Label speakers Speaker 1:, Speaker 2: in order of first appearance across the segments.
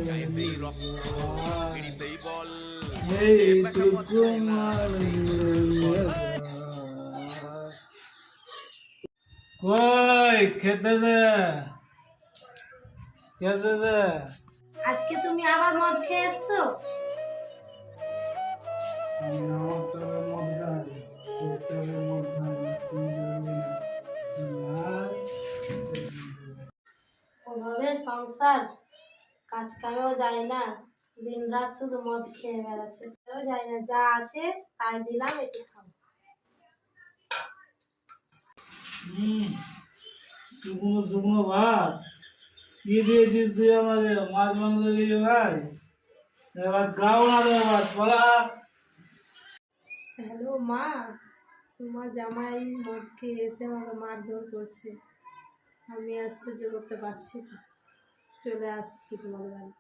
Speaker 1: চাইতেই রক্ত পিড়িতেই বল
Speaker 2: কই খেতে দে, খেতে দে।
Speaker 3: আজকে তুমি আবার মদ খেয়ে এসছো? ওভাবে সংসার, কাজ কামেও যায় না, দিন রাত শুধু মদ খেয়ে বেড়াচ্ছে। যায় না, যা আছে তাই দিলাম, একটু খাও।
Speaker 2: শুকনো শুকনো ভাত কি দিয়েছিস তুই আমাকে? মাছ মাংস দিয়ে ভাই, এবার খাও না রে ভাত বলা।
Speaker 3: হ্যালো মা, তোমার জামাই মদ খেয়ে এসে আমাকে মারধর করছে। আমি আর সহ্য করতে পারছি না, চলে আসছি তোমার বাড়ি।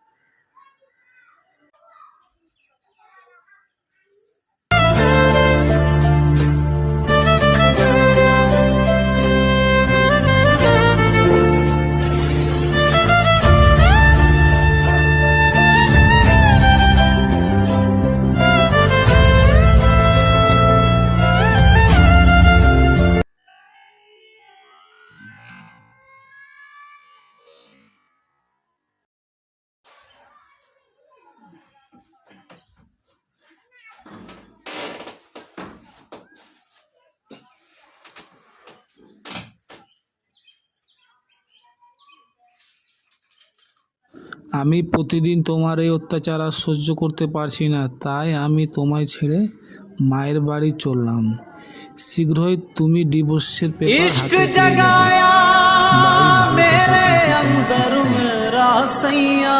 Speaker 2: আমি প্রতিদিন তোমার এই অত্যাচার আর সহ্য করতে পারছি না, তাই আমি তোমায় ছেড়ে মায়ের বাড়ি চললাম। শীঘ্রই তুমি ডিভোর্সের পেপার
Speaker 4: इश्क
Speaker 2: হাতে পেয়ে যাবে।
Speaker 4: जगाया
Speaker 2: বাড়ি ভালো
Speaker 4: मेरे
Speaker 2: থেকো,
Speaker 4: अंदर
Speaker 2: তোমার স্ত্রী।
Speaker 4: मेरा सैया